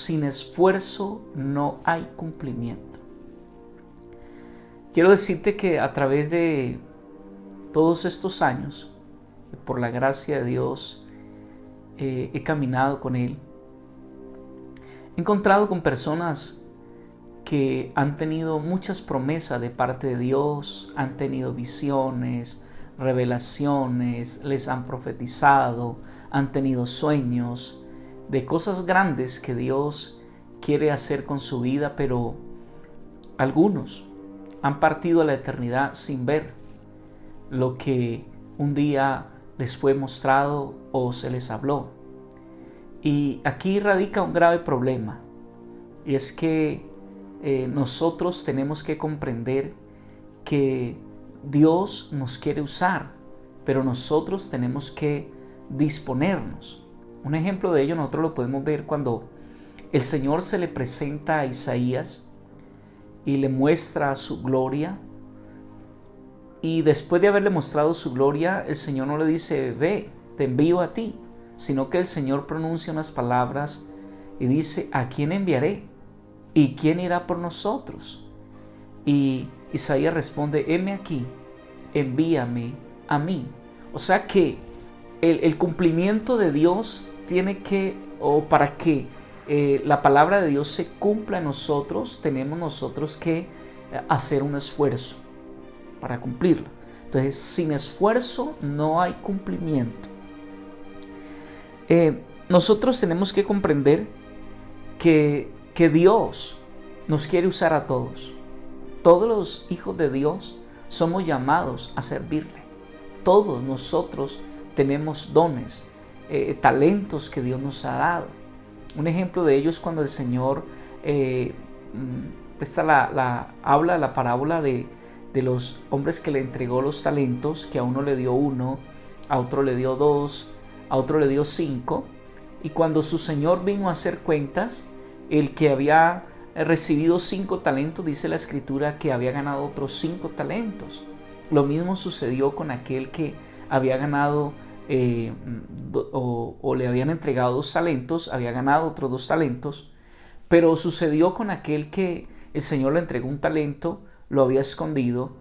sin esfuerzo no hay cumplimiento. Quiero decirte que a través de todos estos años, por la gracia de Dios, he caminado con Él. He encontrado con personas que han tenido muchas promesas de parte de Dios, han tenido visiones, revelaciones, les han profetizado, han tenido sueños de cosas grandes que Dios quiere hacer con su vida, pero algunos han partido a la eternidad sin ver lo que un día les fue mostrado o se les habló. Y aquí radica un grave problema, y es que nosotros tenemos que comprender que Dios nos quiere usar, pero nosotros tenemos que disponernos. Un ejemplo de ello nosotros lo podemos ver cuando el Señor se le presenta a Isaías y le muestra su gloria. Y después de haberle mostrado su gloria, el Señor no le dice, ve, te envío a ti, sino que el Señor pronuncia unas palabras y dice, ¿a quién enviaré? ¿Y quién irá por nosotros? Y Isaías responde, heme aquí, envíame a mí. O sea que el cumplimiento de Dios tiene que, o para que la palabra de Dios se cumpla en nosotros, tenemos nosotros que hacer un esfuerzo para cumplirla. Entonces, sin esfuerzo no hay cumplimiento. Nosotros tenemos que comprender que Dios nos quiere usar a todos. Todos los hijos de Dios somos llamados a servirle. Todos nosotros tenemos dones, talentos que Dios nos ha dado. Un ejemplo de ello es cuando el Señor habla la parábola de los hombres que le entregó los talentos, que a uno le dio 1, a otro le dio 2, a otro le dio 5, y cuando su Señor vino a hacer cuentas, el que había recibido 5 talentos, dice la Escritura que había ganado otros 5 talentos. Lo mismo sucedió con aquel que había ganado o le habían entregado 2 talentos, había ganado otros 2 talentos, pero sucedió con aquel que el Señor le entregó un talento, lo había escondido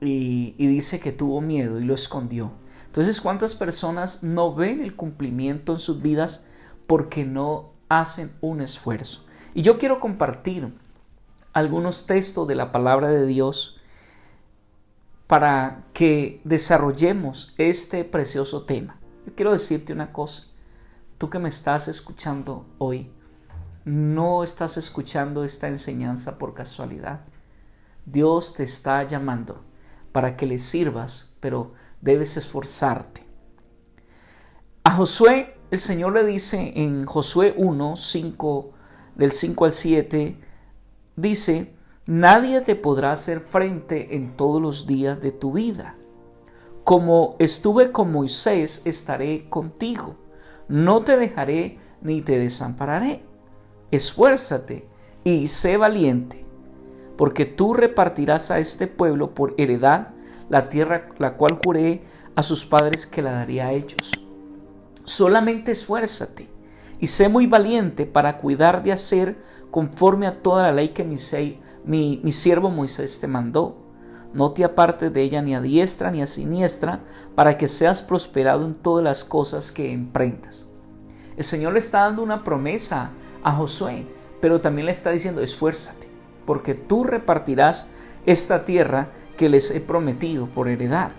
y dice que tuvo miedo y lo escondió. Entonces, ¿cuántas personas no ven el cumplimiento en sus vidas porque no hacen un esfuerzo? Y yo quiero compartir algunos textos de la palabra de Dios para que desarrollemos este precioso tema. Yo quiero decirte una cosa, tú que me estás escuchando hoy, no estás escuchando esta enseñanza por casualidad. Dios te está llamando para que le sirvas, pero debes esforzarte. A Josué, el Señor le dice en Josué 1, del 5 al 7, dice, nadie te podrá hacer frente en todos los días de tu vida. Como estuve con Moisés, estaré contigo. No te dejaré ni te desampararé. Esfuérzate y sé valiente, porque tú repartirás a este pueblo por heredad la tierra la cual juré a sus padres que la daría a ellos. Solamente esfuérzate y sé muy valiente para cuidar de hacer conforme a toda la ley que mi siervo Moisés te mandó. No te apartes de ella ni a diestra ni a siniestra, para que seas prosperado en todas las cosas que emprendas. El Señor le está dando una promesa a Josué, pero también le está diciendo, esfuérzate, porque tú repartirás esta tierra que les he prometido por heredad.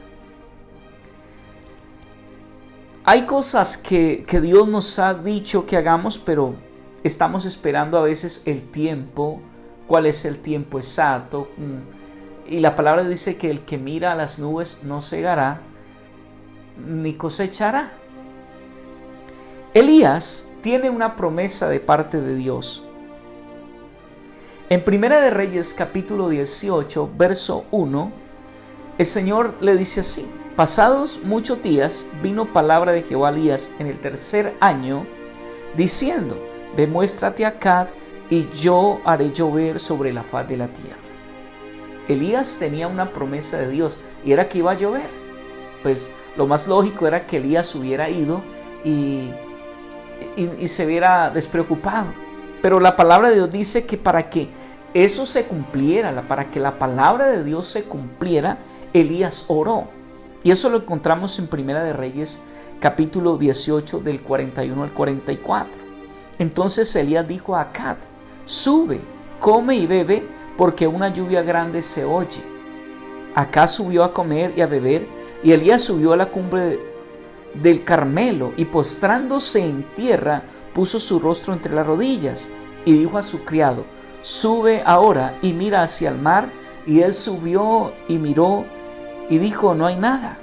Hay cosas que Dios nos ha dicho que hagamos, pero estamos esperando a veces el tiempo. ¿Cuál es el tiempo exacto? Y la palabra dice que el que mira a las nubes no segará ni cosechará. Elías tiene una promesa de parte de Dios. En Primera de Reyes, capítulo 18, verso 1, el Señor le dice así: pasados muchos días, vino palabra de Jehová a Elías en el 3er año, diciendo, ve, muéstrate acá, y yo haré llover sobre la faz de la tierra. Elías tenía una promesa de Dios, y era que iba a llover. Pues lo más lógico era que Elías hubiera ido y se hubiera despreocupado. Pero la palabra de Dios dice que para que eso se cumpliera, para que la palabra de Dios se cumpliera, Elías oró. Y eso lo encontramos en Primera de Reyes, capítulo 18, del 41 al 44. Entonces Elías dijo a Acab: sube, come y bebe, porque una lluvia grande se oye. Acab subió a comer y a beber, y Elías subió a la cumbre del Carmelo, y postrándose en tierra, puso su rostro entre las rodillas, y dijo a su criado: sube ahora y mira hacia el mar. Y él subió y miró, y dijo: no hay nada.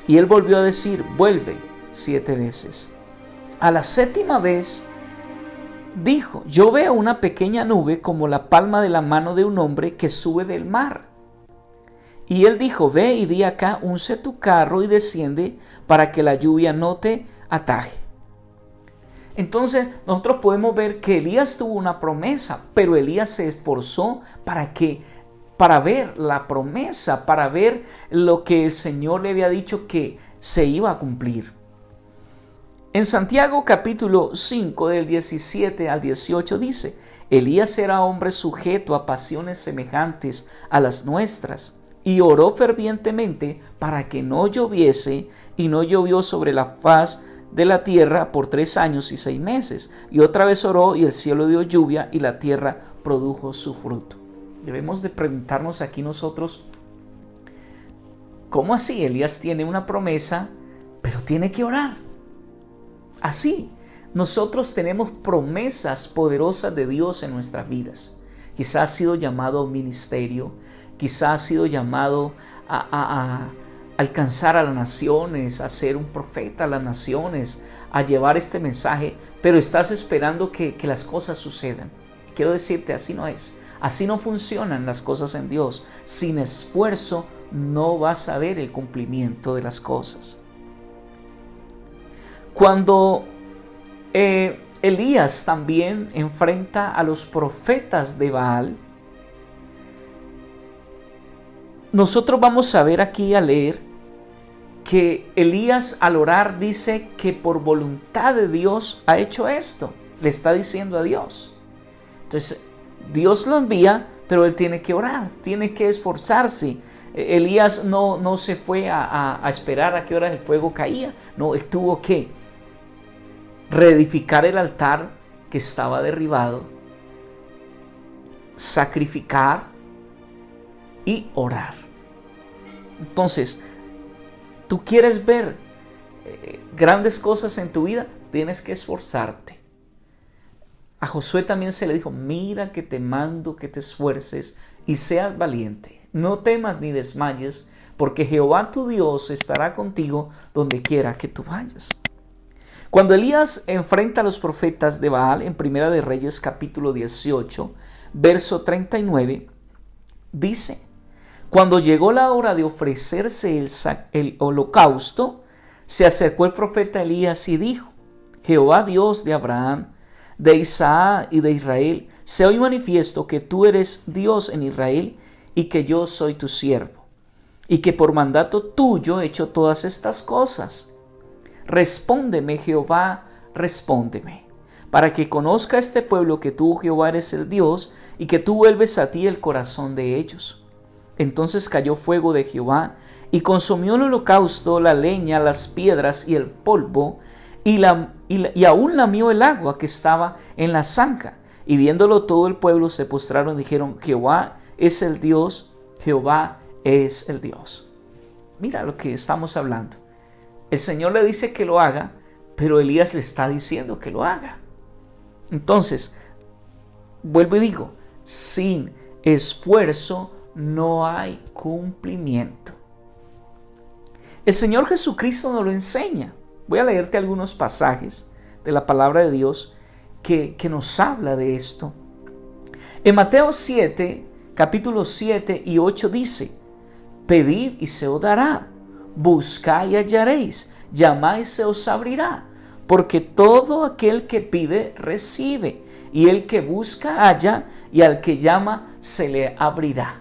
Y él volvió a decir: vuelve 7 veces. A la 7ª vez dijo: yo veo una pequeña nube como la palma de la mano de un hombre que sube del mar. Y él dijo: ve y di acá, unce tu carro y desciende, para que la lluvia no te ataje. Entonces nosotros podemos ver que Elías tuvo una promesa, pero Elías se esforzó para ver la promesa, para ver lo que el Señor le había dicho que se iba a cumplir. En Santiago capítulo 5 del 17 al 18 dice: Elías era hombre sujeto a pasiones semejantes a las nuestras, y oró fervientemente para que no lloviese, y no llovió sobre la faz de la tierra por 3 años y 6 meses. Y otra vez oró, y el cielo dio lluvia, y la tierra produjo su fruto. Debemos de preguntarnos aquí nosotros: ¿cómo así? Elías tiene una promesa, pero tiene que orar. Así, nosotros tenemos promesas poderosas de Dios en nuestras vidas. Quizás ha sido llamado a un ministerio, quizás ha sido llamado a alcanzar a las naciones, a ser un profeta a las naciones, a llevar este mensaje, pero estás esperando que las cosas sucedan. Quiero decirte, así no es. Así no funcionan las cosas en Dios. Sin esfuerzo no vas a ver el cumplimiento de las cosas. Cuando Elías también enfrenta a los profetas de Baal, nosotros vamos a ver aquí, a leer, que Elías al orar dice que por voluntad de Dios ha hecho esto. Le está diciendo a Dios. Entonces Dios lo envía, pero él tiene que orar, tiene que esforzarse. Elías no se fue a esperar a qué hora el fuego caía. No, él tuvo que reedificar el altar que estaba derribado, sacrificar y orar. Entonces, tú quieres ver grandes cosas en tu vida, tienes que esforzarte. A Josué también se le dijo: mira que te mando que te esfuerces y seas valiente. No temas ni desmayes, porque Jehová tu Dios estará contigo donde quiera que tú vayas. Cuando Elías enfrenta a los profetas de Baal, en Primera de Reyes capítulo 18, verso 39, dice: cuando llegó la hora de ofrecerse el holocausto, se acercó el profeta Elías y dijo: Jehová Dios de Abraham, de Isaac y de Israel, sea hoy manifiesto que tú eres Dios en Israel y que yo soy tu siervo, y que por mandato tuyo he hecho todas estas cosas. Respóndeme, Jehová, respóndeme, para que conozca este pueblo que tú, Jehová, eres el Dios, y que tú vuelves a ti el corazón de ellos. Entonces cayó fuego de Jehová, y consumió el holocausto, la leña, las piedras y el polvo, y aún lamió el agua que estaba en la zanja. Y viéndolo todo el pueblo se postraron y dijeron: Jehová es el Dios, Jehová es el Dios. Mira lo que estamos hablando. El Señor le dice que lo haga, pero Elías le está diciendo que lo haga. Entonces, vuelvo y digo, sin esfuerzo no hay cumplimiento. El Señor Jesucristo nos lo enseña. Voy a leerte algunos pasajes de la palabra de Dios que nos habla de esto. En Mateo 7, capítulo 7 y 8 dice: pedid y se os dará, buscad y hallaréis, llamad y se os abrirá, porque todo aquel que pide recibe, y el que busca halla, y al que llama se le abrirá.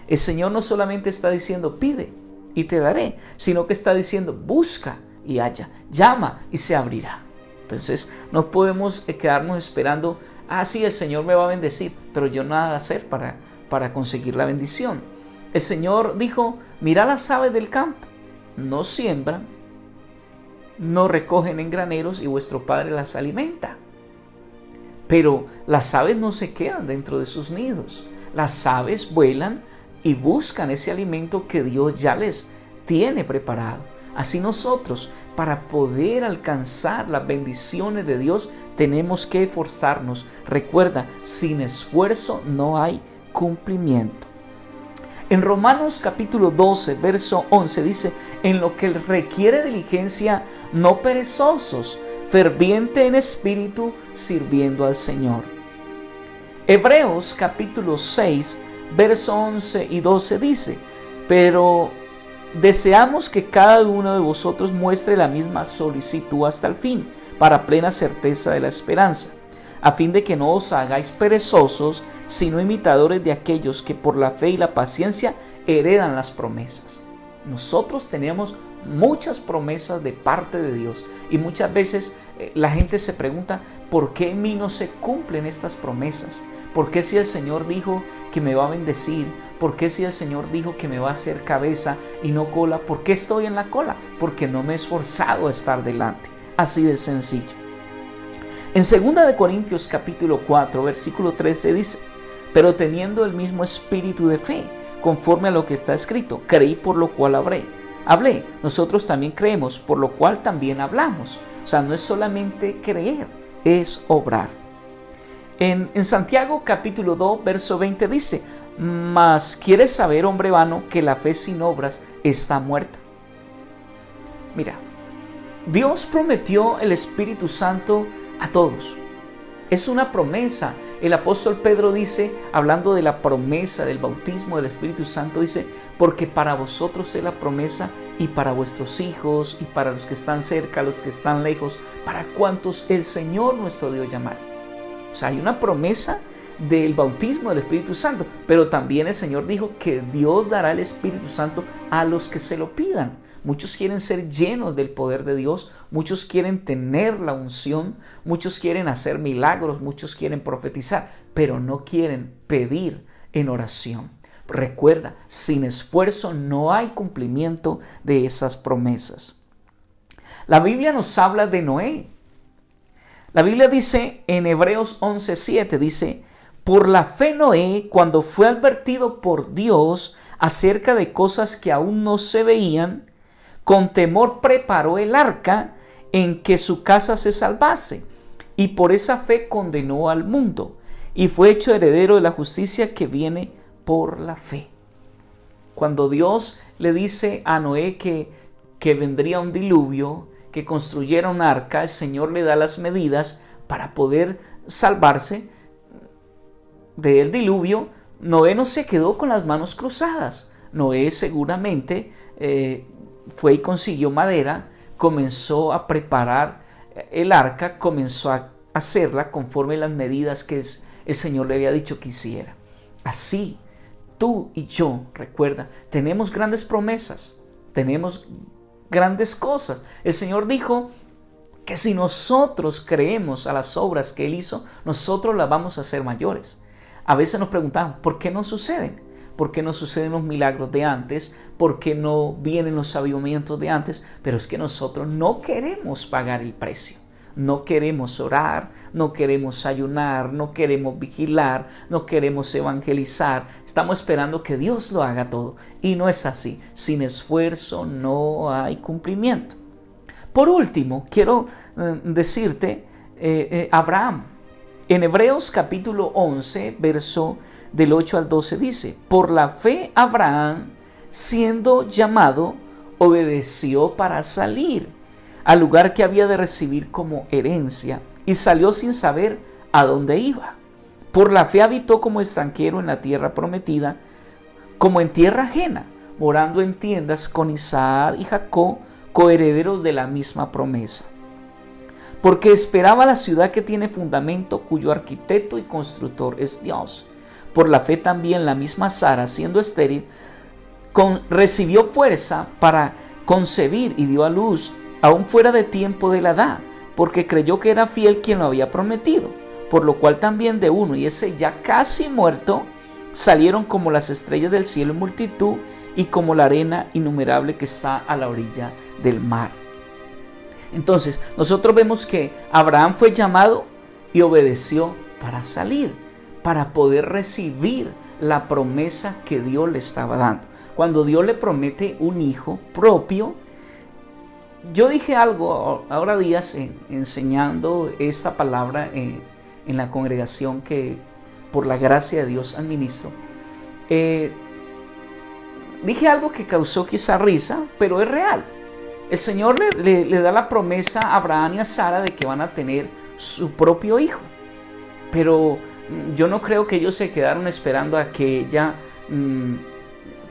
El Señor no solamente está diciendo pide y te daré, sino que está diciendo busca y halla, llama y se abrirá. Entonces no podemos quedarnos esperando Ah, sí, el Señor me va a bendecir, pero yo nada a hacer para conseguir la bendición. El Señor dijo, mira las aves del campo, no siembran, no recogen en graneros y vuestro Padre las alimenta. Pero las aves no se quedan dentro de sus nidos. Las aves vuelan y buscan ese alimento que Dios ya les tiene preparado. Así nosotros, para poder alcanzar las bendiciones de Dios, tenemos que esforzarnos. Recuerda, sin esfuerzo no hay cumplimiento. En Romanos capítulo 12, verso 11 dice, en lo que requiere diligencia, no perezosos, ferviente en espíritu, sirviendo al Señor. Hebreos capítulo 6, verso 11 y 12 dice, pero deseamos que cada uno de vosotros muestre la misma solicitud hasta el fin, para plena certeza de la esperanza, a fin de que no os hagáis perezosos, sino imitadores de aquellos que por la fe y la paciencia heredan las promesas. Nosotros tenemos muchas promesas de parte de Dios y muchas veces la gente se pregunta, ¿por qué en mí no se cumplen estas promesas? ¿Por qué si el Señor dijo que me va a bendecir? ¿Por qué si el Señor dijo que me va a hacer cabeza y no cola? ¿Por qué estoy en la cola? Porque no me he esforzado a estar delante. Así de sencillo. En 2 Corintios capítulo 4, versículo 13 dice, pero teniendo el mismo espíritu de fe, conforme a lo que está escrito, creí por lo cual hablé. Nosotros también creemos, por lo cual también hablamos. O sea, no es solamente creer, es obrar. En Santiago capítulo 2, verso 20 dice, mas ¿quieres saber, hombre vano, que la fe sin obras está muerta? Mira, Dios prometió el Espíritu Santo a todos. Es una promesa. El apóstol Pedro dice, hablando de la promesa del bautismo del Espíritu Santo, dice, porque para vosotros es la promesa y para vuestros hijos y para los que están cerca, los que están lejos, para cuantos el Señor nuestro Dios llamare. O sea, hay una promesa del bautismo del Espíritu Santo, pero también el Señor dijo que Dios dará el Espíritu Santo a los que se lo pidan. Muchos quieren ser llenos del poder de Dios, muchos quieren tener la unción, muchos quieren hacer milagros, muchos quieren profetizar, pero no quieren pedir en oración. Recuerda, sin esfuerzo no hay cumplimiento de esas promesas. La Biblia nos habla de Noé. La Biblia dice en Hebreos 11:7, dice, por la fe Noé, cuando fue advertido por Dios acerca de cosas que aún no se veían, con temor preparó el arca en que su casa se salvase, y por esa fe condenó al mundo, y fue hecho heredero de la justicia que viene por la fe. Cuando Dios le dice a Noé que vendría un diluvio, que construyera un arca, el Señor le da las medidas para poder salvarse del diluvio. Noé no se quedó con las manos cruzadas. Noé seguramente fue y consiguió madera, comenzó a preparar el arca, comenzó a hacerla conforme las medidas que el Señor le había dicho que hiciera. Así, tú y yo, recuerda, tenemos grandes promesas, tenemos grandes cosas. El Señor dijo que si nosotros creemos a las obras que Él hizo, nosotros las vamos a hacer mayores. A veces nos preguntamos, ¿por qué no suceden? ¿Por qué no suceden los milagros de antes? ¿Por qué no vienen los avivamientos de antes? Pero es que nosotros no queremos pagar el precio. No queremos orar, no queremos ayunar, no queremos vigilar, no queremos evangelizar. Estamos esperando que Dios lo haga todo. Y no es así. Sin esfuerzo no hay cumplimiento. Por último, quiero decirte, Abraham. En Hebreos capítulo 11, verso del 8 al 12 dice, por la fe Abraham, siendo llamado, obedeció para salir al lugar que había de recibir como herencia y salió sin saber a dónde iba. Por la fe habitó como extranjero en la tierra prometida, como en tierra ajena, morando en tiendas con Isaac y Jacob, coherederos de la misma promesa. Porque esperaba la ciudad que tiene fundamento, cuyo arquitecto y constructor es Dios. Por la fe también la misma Sara, siendo estéril, recibió fuerza para concebir y dio a luz, aún fuera de tiempo de la edad, porque creyó que era fiel quien lo había prometido. por lo cual también de uno, y ese ya casi muerto, salieron como las estrellas del cielo en multitud y como la arena innumerable que está a la orilla del mar. Entonces, nosotros vemos que Abraham fue llamado y obedeció para salir, para poder recibir la promesa que Dios le estaba dando. Cuando Dios le promete un hijo propio, yo dije algo ahora días enseñando esta palabra en la congregación que por la gracia de Dios administro. Dije algo que causó quizá risa, pero es real. El Señor le da la promesa a Abraham y a Sara de que van a tener su propio hijo. Pero yo no creo que ellos se quedaron esperando a que ella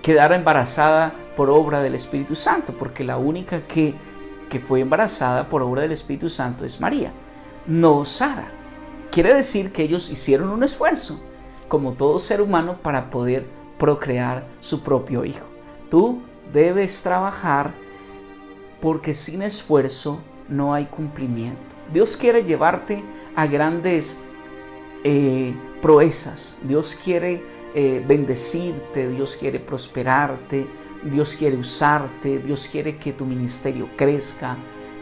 quedara embarazada por obra del Espíritu Santo, porque la única que fue embarazada por obra del Espíritu Santo es María, no Sara. Quiere decir que ellos hicieron un esfuerzo, como todo ser humano, para poder procrear su propio hijo. Tú debes trabajar, porque sin esfuerzo no hay cumplimiento. Dios quiere llevarte a grandes proezas. Dios quiere bendecirte, Dios quiere prosperarte, Dios quiere usarte, Dios quiere que tu ministerio crezca,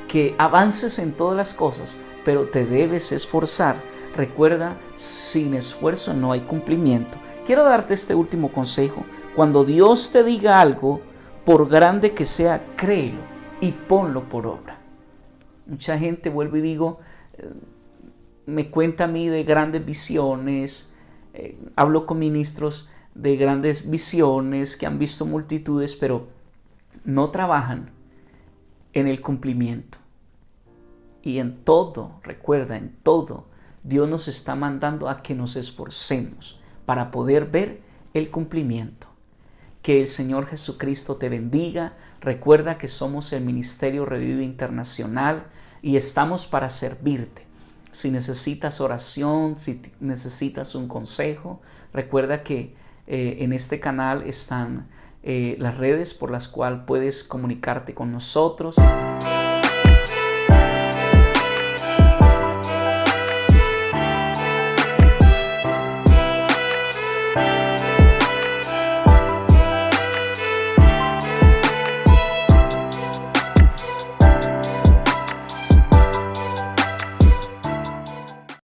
que avances en todas las cosas, pero te debes esforzar. Recuerda, sin esfuerzo no hay cumplimiento. Quiero darte este último consejo. Cuando Dios te diga algo, por grande que sea, créelo y ponlo por obra. Mucha gente, vuelvo y digo, me cuenta a mí de grandes visiones, hablo con ministros de grandes visiones que han visto multitudes, pero no trabajan en el cumplimiento. Y en todo, recuerda, en todo, Dios nos está mandando a que nos esforcemos para poder ver el cumplimiento. Que el Señor Jesucristo te bendiga. Recuerda que somos el Ministerio Revive Internacional y estamos para servirte. Si necesitas oración, si necesitas un consejo, recuerda que en este canal están las redes por las cuales puedes comunicarte con nosotros.